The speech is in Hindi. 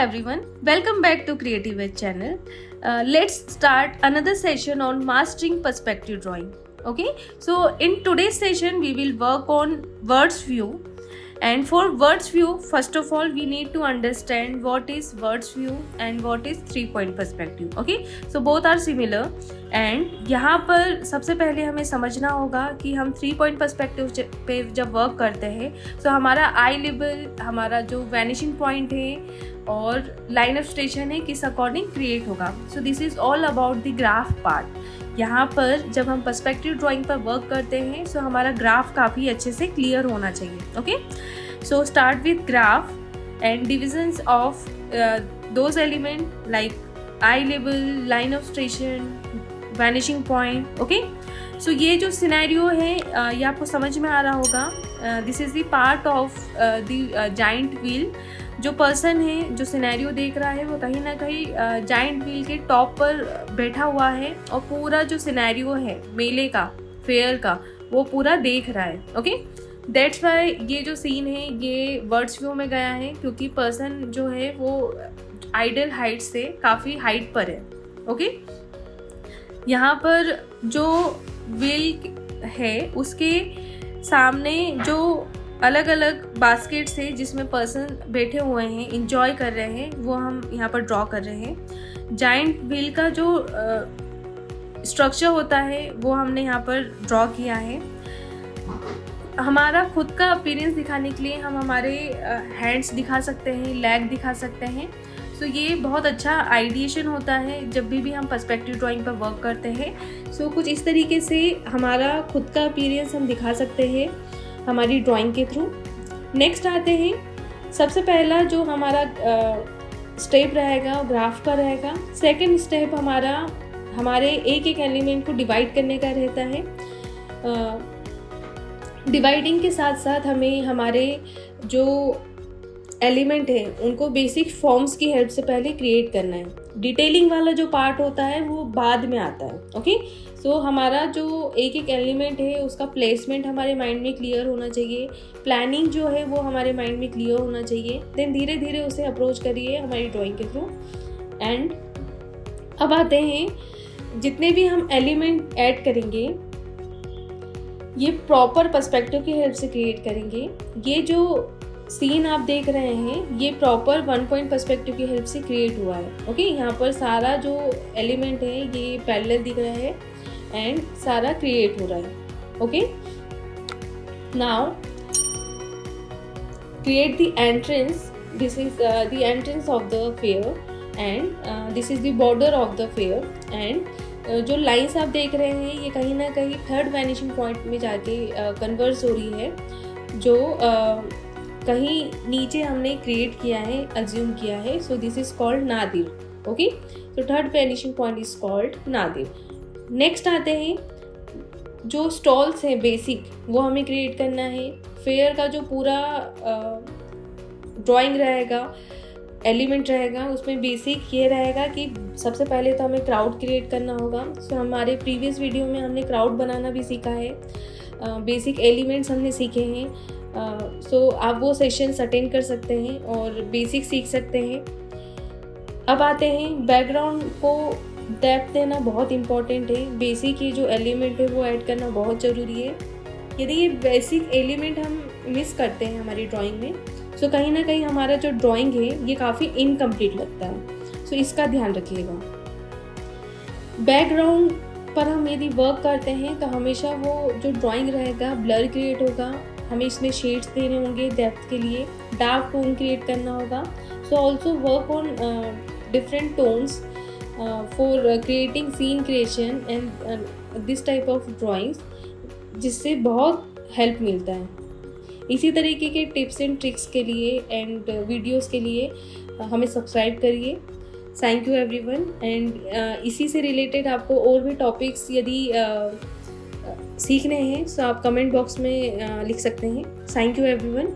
everyone, welcome back to Creative Edge channel. Let's start another session on mastering perspective drawing. Okay, so in today's session we will work on words view. And for words view, first of all we need to understand what is words view and what is 3-point perspective. Okay, so both are similar. And यहाँ पर सबसे पहले हमें समझना होगा कि हम 3-point पर्सपेक्टिव पे जब वर्क करते हैं तो हमारा आई लेवल, हमारा जो वैनिशिंग पॉइंट है और लाइन ऑफ स्टेशन है किस अकॉर्डिंग क्रिएट होगा. So this is all about the graph part. यहाँ पर जब हम पर्सपेक्टिव ड्राइंग पर वर्क करते हैं तो हमारा ग्राफ काफ़ी अच्छे से क्लियर होना चाहिए. Okay, so start with graph and divisions of those element like eye level, line of station, vanishing point. Okay, so ये जो सिनेरियो है ये आपको समझ में आ रहा होगा. This is the part of the giant wheel. जो पर्सन है जो सिनेरियो देख रहा है वो कहीं ना कहीं जाइंट व्हील के टॉप पर बैठा हुआ है और पूरा जो सिनेरियो है मेले का, फेयर का, वो पूरा देख रहा है. ओके, दैट्स वाई ये जो सीन है ये वर्ड्स व्यू में गया है क्योंकि पर्सन जो है वो आइडल हाइट से काफ़ी हाइट पर है. ओके, यहाँ पर जो व्हील है उसके सामने जो अलग अलग बास्केट्स है जिसमें पर्सन बैठे हुए हैं, इंजॉय कर रहे हैं, वो हम यहाँ पर ड्रॉ कर रहे हैं. जाइंट व्हील का जो स्ट्रक्चर होता है वो हमने यहाँ पर ड्रॉ किया है. हमारा खुद का अपीयरेंस दिखाने के लिए हम हमारे हैंड्स दिखा सकते हैं, लेग दिखा सकते हैं. तो ये बहुत अच्छा आइडिएशन होता है जब भी हम पर्सपेक्टिव ड्राइंग पर वर्क करते हैं. सो कुछ इस तरीके से हमारा खुद का अपीयरेंस हम दिखा सकते हैं हमारी ड्राइंग के थ्रू. नेक्स्ट आते हैं, सबसे पहला जो हमारा स्टेप रहेगा ग्राफ का रहेगा. सेकंड स्टेप हमारा हमारे एक एक एलिमेंट को डिवाइड करने का रहता है. डिवाइडिंग के साथ साथ हमें हमारे जो एलिमेंट है उनको बेसिक फॉर्म्स की हेल्प से पहले क्रिएट करना है. डिटेलिंग वाला जो पार्ट होता है वो बाद में आता है. ओके, सो हमारा जो एक एक एलिमेंट है उसका प्लेसमेंट हमारे माइंड में क्लियर होना चाहिए. प्लानिंग जो है वो हमारे माइंड में क्लियर होना चाहिए. देन धीरे धीरे उसे अप्रोच करिए हमारी ड्राइंग के थ्रू. एंड अब आते हैं, जितने भी हम एलिमेंट ऐड करेंगे ये प्रॉपर पर्सपेक्टिव की हेल्प से क्रिएट करेंगे. ये जो सीन आप देख रहे हैं ये प्रॉपर 1-point पर्सपेक्टिव की हेल्प से क्रिएट हुआ है. ओके, यहाँ पर सारा जो एलिमेंट है ये पैरेलल दिख रहा है एंड सारा क्रिएट हो रहा है. Okay, now create the entrance. This is the entrance of the fair and this is the border of the fair. And जो लाइंस आप देख रहे हैं ये कहीं ना कहीं थर्ड वैनिशिंग पॉइंट में जाके कन्वर्स हो रही है, जो कहीं नीचे हमने क्रिएट किया है, अज्यूम किया है. So this is called Nadir. Okay, so third vanishing point is called Nadir. Next आते हैं, जो स्टॉल्स हैं बेसिक वो हमें क्रिएट करना है. फेयर का जो पूरा ड्राइंग रहेगा, एलिमेंट रहेगा, उसमें बेसिक ये रहेगा कि सबसे पहले तो हमें क्राउड क्रिएट करना होगा. सो हमारे प्रीवियस वीडियो में हमने क्राउड बनाना भी सीखा है, बेसिक एलिमेंट्स हमने सीखे हैं. सो आप वो सेशंस अटेंड कर सकते हैं और बेसिक सीख सकते हैं. अब आते हैं, बैकग्राउंड को डेप्थ देना बहुत इम्पॉर्टेंट है. बेसिक ये जो एलिमेंट है वो ऐड करना बहुत ज़रूरी है. यदि ये बेसिक एलिमेंट हम मिस करते हैं हमारी ड्राइंग में तो कहीं ना कहीं हमारा जो ड्राइंग है ये काफ़ी इनकम्प्लीट लगता है. सो इसका ध्यान रखिएगा. बैकग्राउंड पर हम यदि वर्क करते हैं तो हमेशा वो जो ड्राइंग रहेगा ब्लर क्रिएट होगा. हमें इसमें शेड्स देने होंगे डेप्थ के लिए, डार्क टोन क्रिएट करना होगा. So also work on different tones for creating scene creation and this type of drawings, जिससे बहुत हेल्प मिलता है. इसी तरीके के टिप्स एंड ट्रिक्स के लिए एंड वीडियोस के लिए हमें सब्सक्राइब करिए. Thank you everyone. एंड इसी से रिलेटेड आपको और भी टॉपिक्स यदि सीखने हैं तो आप कमेंट बॉक्स में लिख सकते हैं. Thank you everyone.